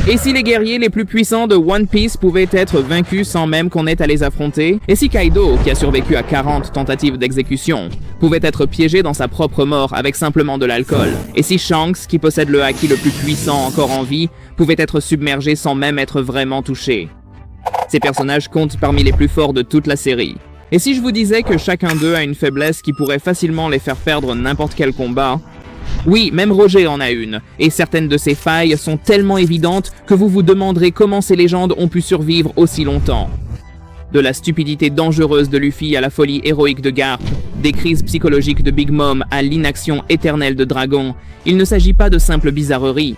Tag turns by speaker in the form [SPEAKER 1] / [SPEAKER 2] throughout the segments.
[SPEAKER 1] Et si les guerriers les plus puissants de One Piece pouvaient être vaincus sans même qu'on ait à les affronter? Et si Kaido, qui a survécu à 40 tentatives d'exécution, pouvait être piégé dans sa propre mort avec simplement de l'alcool? Et si Shanks, qui possède le haki le plus puissant encore en vie, pouvait être submergé sans même être vraiment touché? Ces personnages comptent parmi les plus forts de toute la série. Et si je vous disais que chacun d'eux a une faiblesse qui pourrait facilement les faire perdre n'importe quel combat? Oui, même Roger en a une, et certaines de ces failles sont tellement évidentes que vous vous demanderez comment ces légendes ont pu survivre aussi longtemps. De la stupidité dangereuse de Luffy à la folie héroïque de Garp, des crises psychologiques de Big Mom à l'inaction éternelle de Dragon, il ne s'agit pas de simples bizarreries.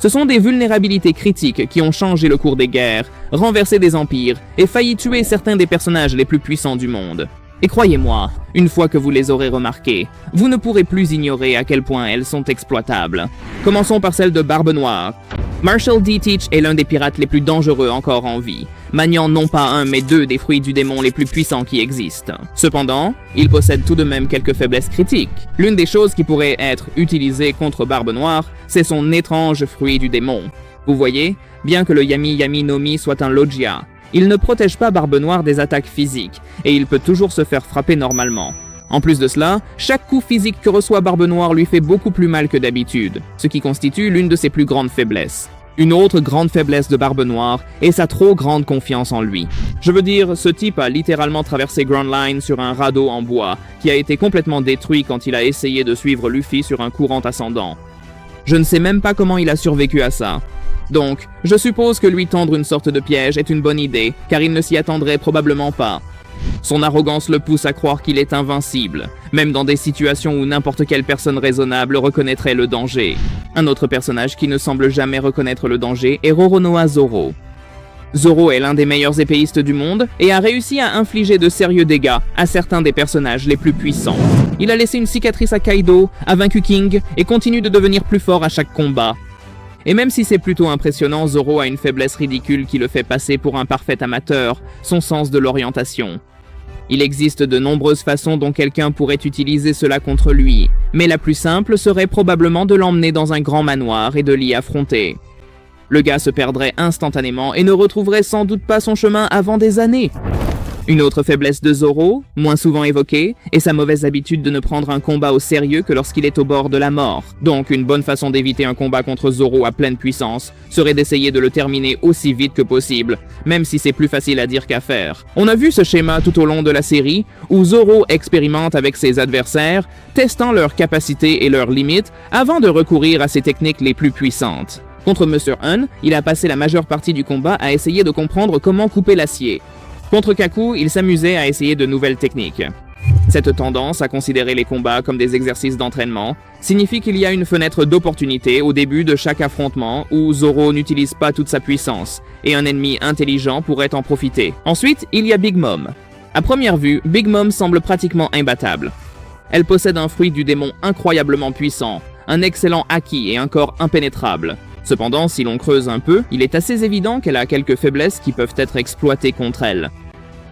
[SPEAKER 1] Ce sont des vulnérabilités critiques qui ont changé le cours des guerres, renversé des empires et failli tuer certains des personnages les plus puissants du monde. Et croyez-moi, une fois que vous les aurez remarquées, vous ne pourrez plus ignorer à quel point elles sont exploitables. Commençons par celle de Barbe Noire. Marshall D. Teach est l'un des pirates les plus dangereux encore en vie, maniant non pas un mais deux des fruits du démon les plus puissants qui existent. Cependant, il possède tout de même quelques faiblesses critiques. L'une des choses qui pourrait être utilisée contre Barbe Noire, c'est son étrange fruit du démon. Vous voyez, bien que le Yami Yami no Mi soit un Logia, il ne protège pas Barbe Noire des attaques physiques, et il peut toujours se faire frapper normalement. En plus de cela, chaque coup physique que reçoit Barbe Noire lui fait beaucoup plus mal que d'habitude, ce qui constitue l'une de ses plus grandes faiblesses. Une autre grande faiblesse de Barbe Noire est sa trop grande confiance en lui. Je veux dire, ce type a littéralement traversé Grand Line sur un radeau en bois, qui a été complètement détruit quand il a essayé de suivre Luffy sur un courant ascendant. Je ne sais même pas comment il a survécu à ça. Donc, je suppose que lui tendre une sorte de piège est une bonne idée, car il ne s'y attendrait probablement pas. Son arrogance le pousse à croire qu'il est invincible, même dans des situations où n'importe quelle personne raisonnable reconnaîtrait le danger. Un autre personnage qui ne semble jamais reconnaître le danger est Roronoa Zoro. Zoro est l'un des meilleurs épéistes du monde et a réussi à infliger de sérieux dégâts à certains des personnages les plus puissants. Il a laissé une cicatrice à Kaido, a vaincu King et continue de devenir plus fort à chaque combat. Et même si c'est plutôt impressionnant, Zoro a une faiblesse ridicule qui le fait passer pour un parfait amateur, son sens de l'orientation. Il existe de nombreuses façons dont quelqu'un pourrait utiliser cela contre lui, mais la plus simple serait probablement de l'emmener dans un grand manoir et de l'y affronter. Le gars se perdrait instantanément et ne retrouverait sans doute pas son chemin avant des années. Une autre faiblesse de Zoro, moins souvent évoquée, est sa mauvaise habitude de ne prendre un combat au sérieux que lorsqu'il est au bord de la mort. Donc une bonne façon d'éviter un combat contre Zoro à pleine puissance serait d'essayer de le terminer aussi vite que possible, même si c'est plus facile à dire qu'à faire. On a vu ce schéma tout au long de la série, où Zoro expérimente avec ses adversaires, testant leurs capacités et leurs limites avant de recourir à ses techniques les plus puissantes. Contre Mr. Un, il a passé la majeure partie du combat à essayer de comprendre comment couper l'acier. Contre Kaku, il s'amusait à essayer de nouvelles techniques. Cette tendance à considérer les combats comme des exercices d'entraînement signifie qu'il y a une fenêtre d'opportunité au début de chaque affrontement où Zoro n'utilise pas toute sa puissance, et un ennemi intelligent pourrait en profiter. Ensuite, il y a Big Mom. À première vue, Big Mom semble pratiquement imbattable. Elle possède un fruit du démon incroyablement puissant, un excellent haki et un corps impénétrable. Cependant, si l'on creuse un peu, il est assez évident qu'elle a quelques faiblesses qui peuvent être exploitées contre elle.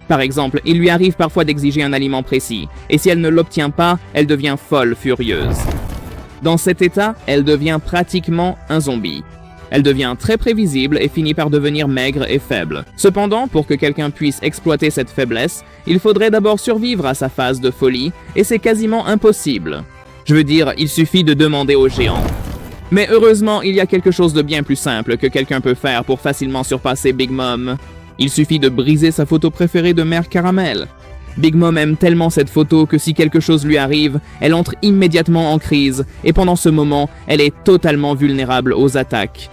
[SPEAKER 1] Par exemple, il lui arrive parfois d'exiger un aliment précis, et si elle ne l'obtient pas, elle devient folle furieuse. Dans cet état, elle devient pratiquement un zombie. Elle devient très prévisible et finit par devenir maigre et faible. Cependant, pour que quelqu'un puisse exploiter cette faiblesse, il faudrait d'abord survivre à sa phase de folie, et c'est quasiment impossible. Je veux dire, il suffit de demander aux géants. Mais heureusement, il y a quelque chose de bien plus simple que quelqu'un peut faire pour facilement surpasser Big Mom. Il suffit de briser sa photo préférée de Mère Caramel. Big Mom aime tellement cette photo que si quelque chose lui arrive, elle entre immédiatement en crise, et pendant ce moment, elle est totalement vulnérable aux attaques.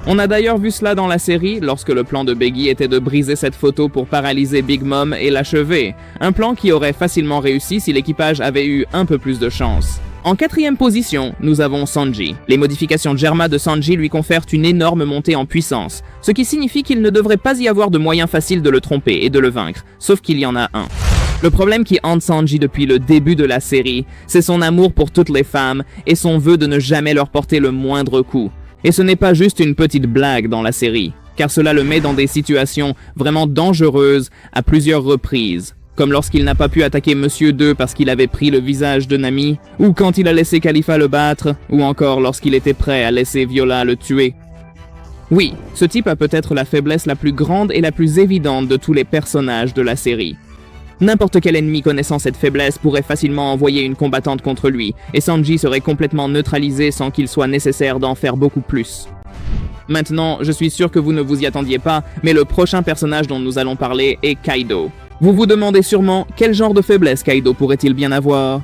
[SPEAKER 1] On a d'ailleurs vu cela dans la série, lorsque le plan de Biggie était de briser cette photo pour paralyser Big Mom et l'achever, un plan qui aurait facilement réussi si l'équipage avait eu un peu plus de chance. En quatrième position, nous avons Sanji. Les modifications Germa de Sanji lui confèrent une énorme montée en puissance, ce qui signifie qu'il ne devrait pas y avoir de moyen facile de le tromper et de le vaincre, sauf qu'il y en a un. Le problème qui hante Sanji depuis le début de la série, c'est son amour pour toutes les femmes et son vœu de ne jamais leur porter le moindre coup. Et ce n'est pas juste une petite blague dans la série, car cela le met dans des situations vraiment dangereuses à plusieurs reprises. Comme lorsqu'il n'a pas pu attaquer Monsieur 2 parce qu'il avait pris le visage de Nami, ou quand il a laissé Khalifa le battre, ou encore lorsqu'il était prêt à laisser Viola le tuer. Oui, ce type a peut-être la faiblesse la plus grande et la plus évidente de tous les personnages de la série. N'importe quel ennemi connaissant cette faiblesse pourrait facilement envoyer une combattante contre lui, et Sanji serait complètement neutralisé sans qu'il soit nécessaire d'en faire beaucoup plus. Maintenant, je suis sûr que vous ne vous y attendiez pas, mais le prochain personnage dont nous allons parler est Kaido. Vous vous demandez sûrement quel genre de faiblesse Kaido pourrait-il bien avoir?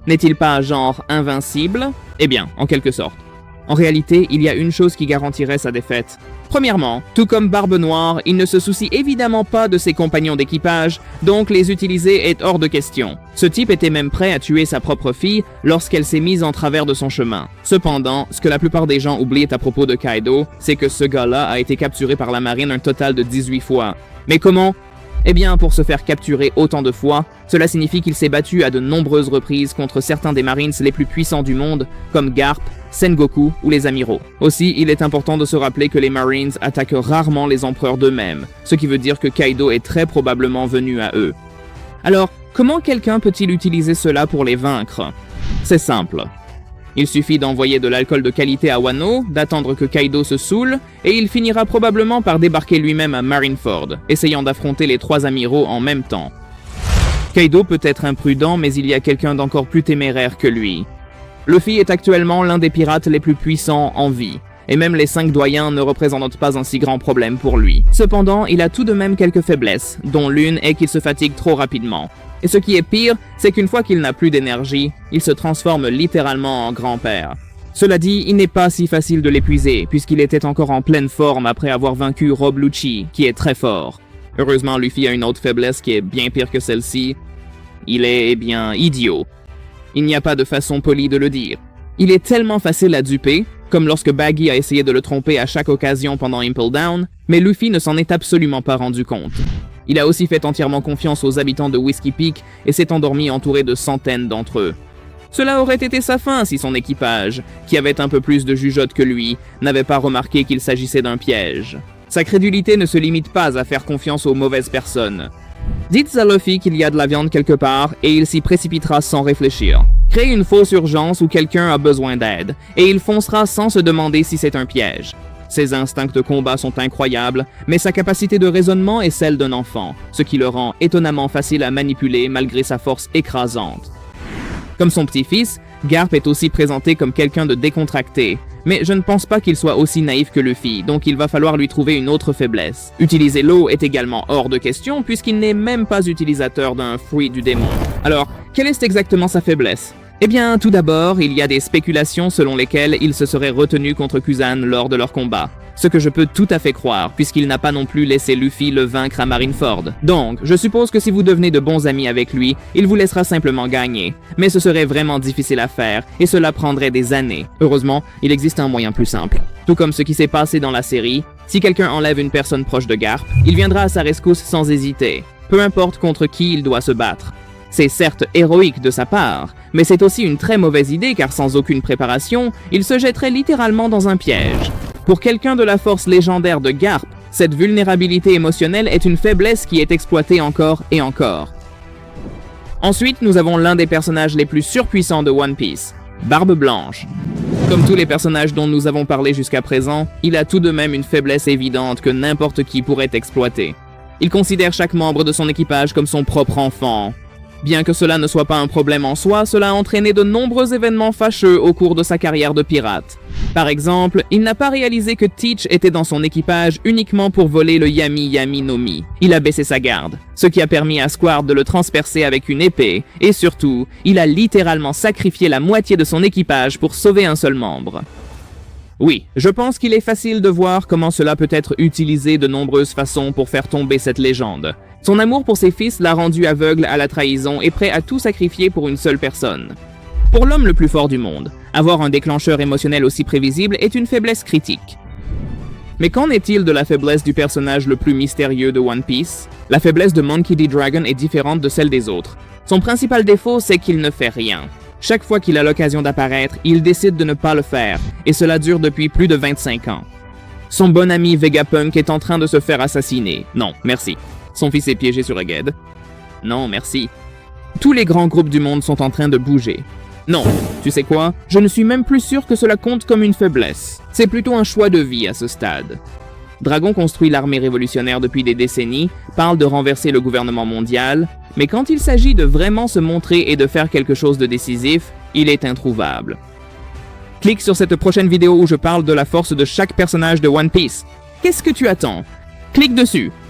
[SPEAKER 1] N'est-il pas genre invincible? Eh bien, en quelque sorte. En réalité, il y a une chose qui garantirait sa défaite. Premièrement, tout comme Barbe Noire, il ne se soucie évidemment pas de ses compagnons d'équipage, donc les utiliser est hors de question. Ce type était même prêt à tuer sa propre fille lorsqu'elle s'est mise en travers de son chemin. Cependant, ce que la plupart des gens oublient à propos de Kaido, c'est que ce gars-là a été capturé par la marine un total de 18 fois. Mais comment? Eh bien, pour se faire capturer autant de fois, cela signifie qu'il s'est battu à de nombreuses reprises contre certains des Marines les plus puissants du monde, comme Garp, Sengoku ou les amiraux. Aussi, il est important de se rappeler que les Marines attaquent rarement les empereurs d'eux-mêmes, ce qui veut dire que Kaido est très probablement venu à eux. Alors, comment quelqu'un peut-il utiliser cela pour les vaincre? C'est simple. Il suffit d'envoyer de l'alcool de qualité à Wano, d'attendre que Kaido se saoule, et il finira probablement par débarquer lui-même à Marineford, essayant d'affronter les 3 amiraux en même temps. Kaido peut être imprudent, mais il y a quelqu'un d'encore plus téméraire que lui. Luffy est actuellement l'un des pirates les plus puissants en vie, et même les 5 doyens ne représentent pas un si grand problème pour lui. Cependant, il a tout de même quelques faiblesses, dont l'une est qu'il se fatigue trop rapidement. Et ce qui est pire, c'est qu'une fois qu'il n'a plus d'énergie, il se transforme littéralement en grand-père. Cela dit, il n'est pas si facile de l'épuiser, puisqu'il était encore en pleine forme après avoir vaincu Rob Lucci, qui est très fort. Heureusement, Luffy a une autre faiblesse qui est bien pire que celle-ci. Il est, eh bien, idiot. Il n'y a pas de façon polie de le dire. Il est tellement facile à duper, comme lorsque Baggy a essayé de le tromper à chaque occasion pendant Impel Down, mais Luffy ne s'en est absolument pas rendu compte. Il a aussi fait entièrement confiance aux habitants de Whiskey Peak et s'est endormi entouré de centaines d'entre eux. Cela aurait été sa fin si son équipage, qui avait un peu plus de jugeote que lui, n'avait pas remarqué qu'il s'agissait d'un piège. Sa crédulité ne se limite pas à faire confiance aux mauvaises personnes. Dites à Luffy qu'il y a de la viande quelque part et il s'y précipitera sans réfléchir. Créez une fausse urgence où quelqu'un a besoin d'aide, et il foncera sans se demander si c'est un piège. Ses instincts de combat sont incroyables, mais sa capacité de raisonnement est celle d'un enfant, ce qui le rend étonnamment facile à manipuler malgré sa force écrasante. Comme son petit-fils, Garp est aussi présenté comme quelqu'un de décontracté, mais je ne pense pas qu'il soit aussi naïf que Luffy, donc il va falloir lui trouver une autre faiblesse. Utiliser l'eau est également hors de question puisqu'il n'est même pas utilisateur d'un fruit du démon. Alors, quelle est exactement sa faiblesse? Eh bien, tout d'abord, il y a des spéculations selon lesquelles il se serait retenu contre Kuzan lors de leur combat. Ce que je peux tout à fait croire, puisqu'il n'a pas non plus laissé Luffy le vaincre à Marineford. Donc, je suppose que si vous devenez de bons amis avec lui, il vous laissera simplement gagner. Mais ce serait vraiment difficile à faire, et cela prendrait des années. Heureusement, il existe un moyen plus simple. Tout comme ce qui s'est passé dans la série, si quelqu'un enlève une personne proche de Garp, il viendra à sa rescousse sans hésiter, peu importe contre qui il doit se battre. C'est certes héroïque de sa part, mais c'est aussi une très mauvaise idée car sans aucune préparation, il se jetterait littéralement dans un piège. Pour quelqu'un de la force légendaire de Garp, cette vulnérabilité émotionnelle est une faiblesse qui est exploitée encore et encore. Ensuite, nous avons l'un des personnages les plus surpuissants de One Piece, Barbe Blanche. Comme tous les personnages dont nous avons parlé jusqu'à présent, il a tout de même une faiblesse évidente que n'importe qui pourrait exploiter. Il considère chaque membre de son équipage comme son propre enfant. Bien que cela ne soit pas un problème en soi, cela a entraîné de nombreux événements fâcheux au cours de sa carrière de pirate. Par exemple, il n'a pas réalisé que Teach était dans son équipage uniquement pour voler le Yami Yami no Mi. Il a baissé sa garde, ce qui a permis à Squard de le transpercer avec une épée, et surtout, il a littéralement sacrifié la moitié de son équipage pour sauver un seul membre. Oui, je pense qu'il est facile de voir comment cela peut être utilisé de nombreuses façons pour faire tomber cette légende. Son amour pour ses fils l'a rendu aveugle à la trahison et prêt à tout sacrifier pour une seule personne. Pour l'homme le plus fort du monde, avoir un déclencheur émotionnel aussi prévisible est une faiblesse critique. Mais qu'en est-il de la faiblesse du personnage le plus mystérieux de One Piece? La faiblesse de Monkey D. Dragon est différente de celle des autres. Son principal défaut, c'est qu'il ne fait rien. Chaque fois qu'il a l'occasion d'apparaître, il décide de ne pas le faire, et cela dure depuis plus de 25 ans. Son bon ami Vegapunk est en train de se faire assassiner. Non, merci. Son fils est piégé sur Egghead. Non, merci. Tous les grands groupes du monde sont en train de bouger. Non, tu sais quoi? Je ne suis même plus sûr que cela compte comme une faiblesse. C'est plutôt un choix de vie à ce stade. Dragon construit l'armée révolutionnaire depuis des décennies, parle de renverser le gouvernement mondial, mais quand il s'agit de vraiment se montrer et de faire quelque chose de décisif, il est introuvable. Clique sur cette prochaine vidéo où je parle de la force de chaque personnage de One Piece. Qu'est-ce que tu attends? Clique dessus.